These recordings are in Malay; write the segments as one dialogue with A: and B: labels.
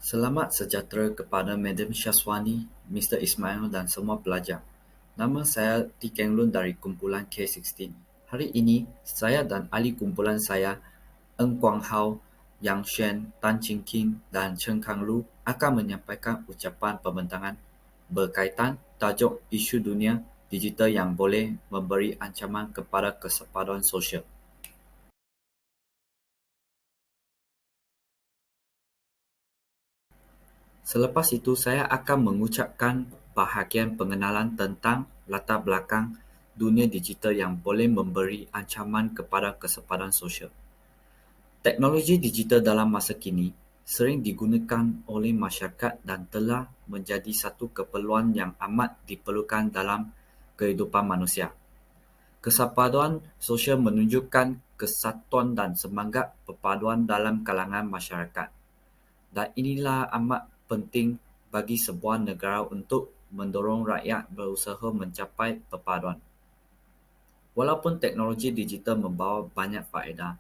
A: Selamat sejahtera kepada Madam Syazwani, Mr. Ismail dan semua pelajar. Nama saya T. Keng Lun dari kumpulan K16. Hari ini, saya dan ahli kumpulan saya, Ng Quang Hao, Yang Shen, Tan Ching King dan Chen Kang Lu akan menyampaikan ucapan pembentangan berkaitan tajuk isu dunia digital yang boleh memberi ancaman kepada kesepaduan sosial. Selepas itu, saya akan mengucapkan bahagian pengenalan tentang latar belakang dunia digital yang boleh memberi ancaman kepada kesepaduan sosial. Teknologi digital dalam masa kini sering digunakan oleh masyarakat dan telah menjadi satu keperluan yang amat diperlukan dalam kehidupan manusia. Kesepaduan sosial menunjukkan kesatuan dan semangat perpaduan dalam kalangan masyarakat. Dan inilah amat penting bagi sebuah negara untuk mendorong rakyat berusaha mencapai perpaduan. Walaupun teknologi digital membawa banyak faedah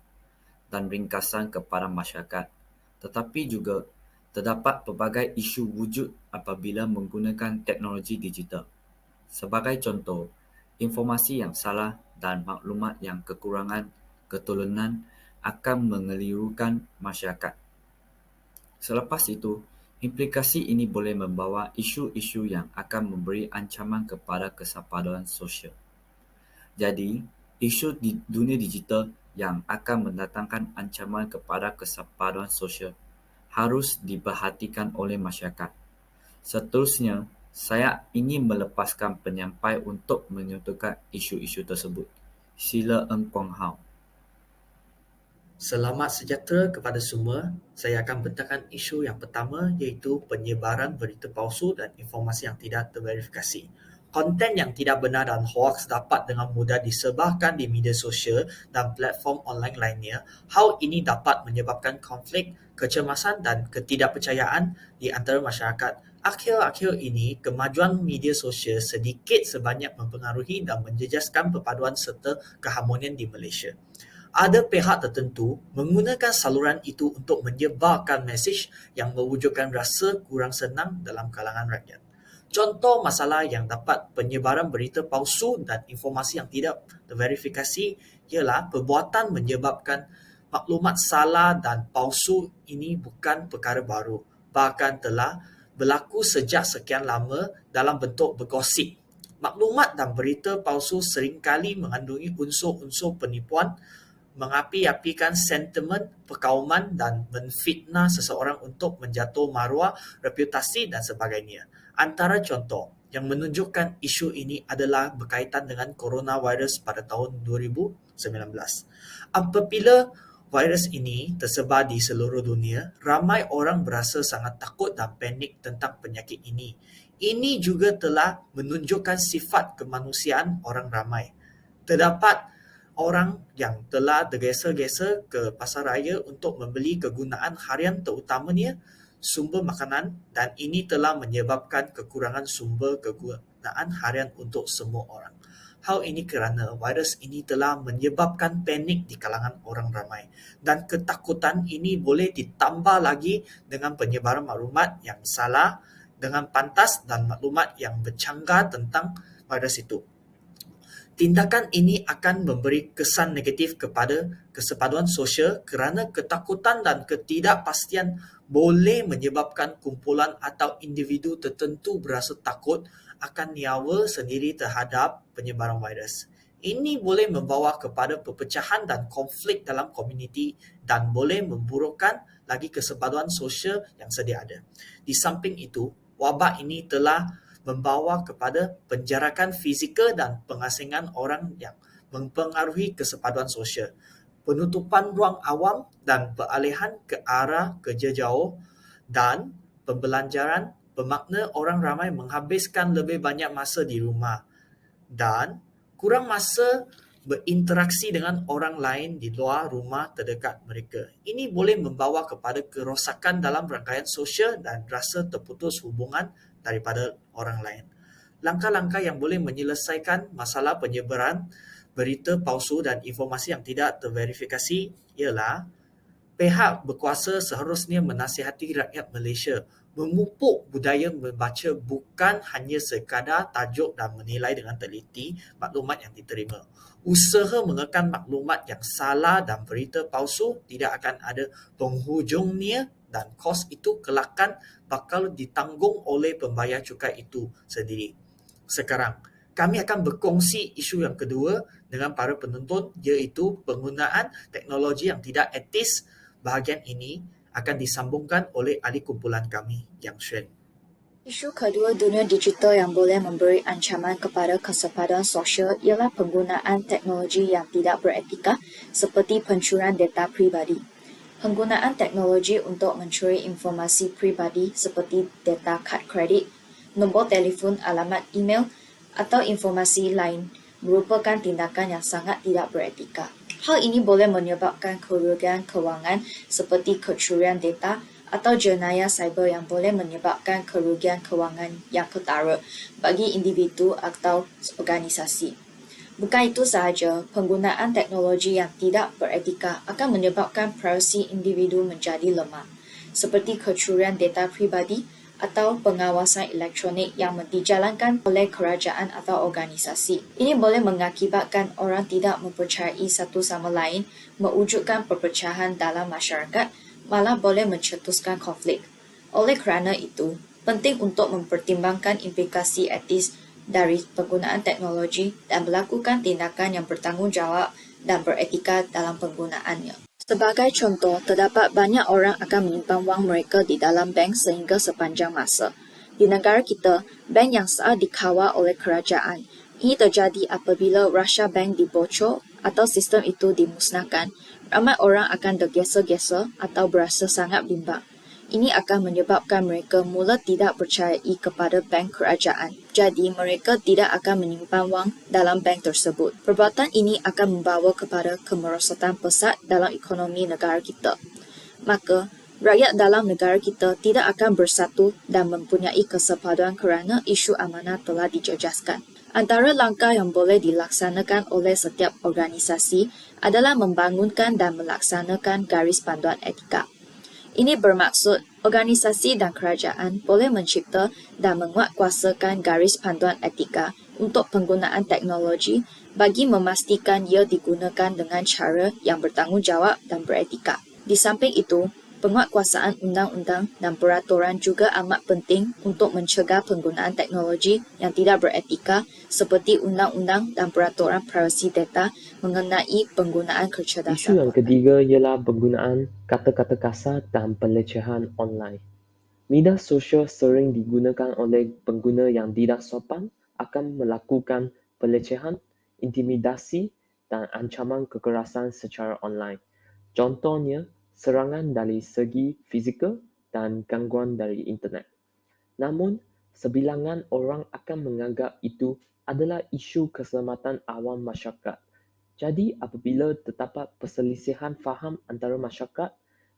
A: dan ringkasan kepada masyarakat, tetapi juga terdapat pelbagai isu wujud apabila menggunakan teknologi digital. Sebagai contoh, informasi yang salah dan maklumat yang kekurangan keturunan akan mengelirukan masyarakat. Selepas itu, implikasi ini boleh membawa isu-isu yang akan memberi ancaman kepada kesepaduan sosial. Jadi, isu di dunia digital yang akan mendatangkan ancaman kepada kesepaduan sosial harus diperhatikan oleh masyarakat. Seterusnya, saya ingin melepaskan penyampai untuk menyentuhkan isu-isu tersebut. Sila Ng Quang Hao.
B: Selamat sejahtera kepada semua. Saya akan bentangkan isu yang pertama iaitu penyebaran berita palsu dan informasi yang tidak terverifikasi. Konten yang tidak benar dan hoaks dapat dengan mudah disebarkan di media sosial dan platform online lainnya. Hal ini dapat menyebabkan konflik, kecemasan dan ketidakpercayaan di antara masyarakat. Akhir-akhir ini, kemajuan media sosial sedikit sebanyak mempengaruhi dan menjejaskan perpaduan serta keharmonian di Malaysia. Ada pihak tertentu menggunakan saluran itu untuk menyebarkan mesej yang mewujudkan rasa kurang senang dalam kalangan rakyat. Contoh masalah yang dapat penyebaran berita palsu dan informasi yang tidak terverifikasi ialah perbuatan menyebabkan maklumat salah dan palsu ini bukan perkara baru, bahkan telah berlaku sejak sekian lama dalam bentuk bergosip. Maklumat dan berita palsu seringkali mengandungi unsur-unsur penipuan, mengapi-apikan sentimen perkauman dan menfitnah seseorang untuk menjatuh maruah, reputasi dan sebagainya. Antara contoh yang menunjukkan isu ini adalah berkaitan dengan coronavirus pada tahun 2019. Apabila virus ini tersebar di seluruh dunia, ramai orang berasa sangat takut dan panik tentang penyakit ini. Ini juga telah menunjukkan sifat kemanusiaan orang ramai. Terdapat orang yang telah tergesa-gesa ke pasar raya untuk membeli kegunaan harian terutamanya sumber makanan dan ini telah menyebabkan kekurangan sumber kegunaan harian untuk semua orang. Hal ini kerana virus ini telah menyebabkan panik di kalangan orang ramai dan ketakutan ini boleh ditambah lagi dengan penyebaran maklumat yang salah dengan pantas dan maklumat yang bercanggah tentang virus itu. Tindakan ini akan memberi kesan negatif kepada kesepaduan sosial kerana ketakutan dan ketidakpastian boleh menyebabkan kumpulan atau individu tertentu berasa takut akan nyawa sendiri terhadap penyebaran virus. Ini boleh membawa kepada perpecahan dan konflik dalam komuniti dan boleh memburukkan lagi kesepaduan sosial yang sedia ada. Di samping itu, wabak ini telah membawa kepada penjarakan fizikal dan pengasingan orang yang mempengaruhi kesepaduan sosial, penutupan ruang awam dan peralihan ke arah kerja jauh dan pembelajaran bermakna orang ramai menghabiskan lebih banyak masa di rumah dan kurang masa berinteraksi dengan orang lain di luar rumah terdekat mereka. Ini boleh membawa kepada kerosakan dalam rangkaian sosial dan rasa terputus hubungan daripada orang lain. Langkah-langkah yang boleh menyelesaikan masalah penyebaran berita palsu dan informasi yang tidak terverifikasi ialah Pihak berkuasa seharusnya menasihati rakyat Malaysia memupuk budaya membaca bukan hanya sekadar tajuk dan menilai dengan teliti maklumat yang diterima. Usaha mengekang maklumat yang salah dan berita palsu tidak akan ada penghujungnya dan kos itu kelakkan bakal ditanggung oleh pembayar cukai itu sendiri. Sekarang, kami akan berkongsi isu yang kedua dengan para penonton iaitu penggunaan teknologi yang tidak etis. Bahagian ini akan disambungkan oleh ahli kumpulan kami, Yang Xuan.
C: Isu kedua dunia digital yang boleh memberi ancaman kepada kesepadan sosial ialah penggunaan teknologi yang tidak beretika seperti pencurian data pribadi. Penggunaan teknologi untuk mencuri informasi pribadi seperti data kad kredit, nombor telefon, alamat email atau informasi lain merupakan tindakan yang sangat tidak beretika. Hal ini boleh menyebabkan kerugian kewangan seperti kecurian data atau jenayah cyber yang boleh menyebabkan kerugian kewangan yang ketara bagi individu atau organisasi. Bukan itu sahaja, penggunaan teknologi yang tidak beretika akan menyebabkan privasi individu menjadi lemah, seperti kecurian data pribadi atau pengawasan elektronik yang dijalankan oleh kerajaan atau organisasi. Ini boleh mengakibatkan orang tidak mempercayai satu sama lain, mewujudkan perpecahan dalam masyarakat, malah boleh mencetuskan konflik. Oleh kerana itu, penting untuk mempertimbangkan implikasi etis dari penggunaan teknologi dan melakukan tindakan yang bertanggungjawab dan beretika dalam penggunaannya. Sebagai contoh, terdapat banyak orang akan menyimpan wang mereka di dalam bank sehingga sepanjang masa. Di negara kita, bank yang sah dikawal oleh kerajaan. Ini terjadi apabila rahsia bank dibocor atau sistem itu dimusnahkan. Ramai orang akan tergesa-gesa atau berasa sangat bimbang. Ini akan menyebabkan mereka mula tidak percayai kepada bank kerajaan. Jadi, mereka tidak akan menyimpan wang dalam bank tersebut. Perbuatan ini akan membawa kepada kemerosotan pesat dalam ekonomi negara kita. Maka, rakyat dalam negara kita tidak akan bersatu dan mempunyai kesepaduan kerana isu amanah telah dijejaskan. Antara langkah yang boleh dilaksanakan oleh setiap organisasi adalah membangunkan dan melaksanakan garis panduan etika. Ini bermaksud organisasi dan kerajaan boleh mencipta dan menguatkuasakan garis panduan etika untuk penggunaan teknologi bagi memastikan ia digunakan dengan cara yang bertanggungjawab dan beretika. Di samping itu, penguatkuasaan undang-undang dan peraturan juga amat penting untuk mencegah penggunaan teknologi yang tidak beretika seperti undang-undang dan peraturan privasi data mengenai penggunaan kecerdasan
D: Isu yang ketiga ialah penggunaan kata-kata kasar dan pelecehan online. Media sosial sering digunakan oleh pengguna yang tidak sopan akan melakukan pelecehan, intimidasi dan ancaman kekerasan secara online. Contohnya, serangan dari segi fizikal dan gangguan dari internet. Namun, sebilangan orang akan menganggap itu adalah isu keselamatan awam masyarakat. Jadi, apabila terdapat perselisihan faham antara masyarakat,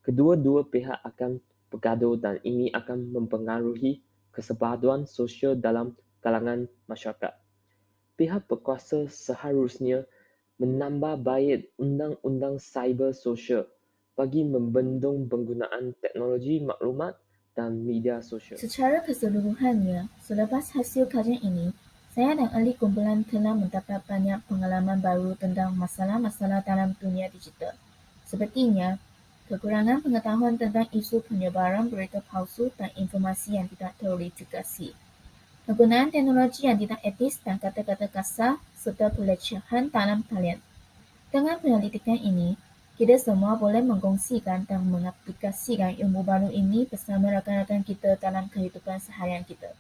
D: kedua-dua pihak akan bergaduh dan ini akan mempengaruhi kesepaduan sosial dalam kalangan masyarakat. Pihak berkuasa seharusnya menambah baik undang-undang cyber sosial bagi membendung penggunaan teknologi maklumat dan media sosial.
E: Secara keseluruhannya, selepas hasil kajian ini, saya dan ahli kumpulan telah mendapat banyak pengalaman baru tentang masalah-masalah dalam dunia digital. Sepertinya, kekurangan pengetahuan tentang isu penyebaran berita palsu dan informasi yang tidak terverifikasi. Penggunaan teknologi yang tidak etis dan kata-kata kasar serta pelecehan dalam talian. Dengan penyelidikan ini, kita semua boleh mengkongsikan dan mengaplikasikan ilmu baru ini bersama rakan-rakan kita dalam kehidupan seharian kita.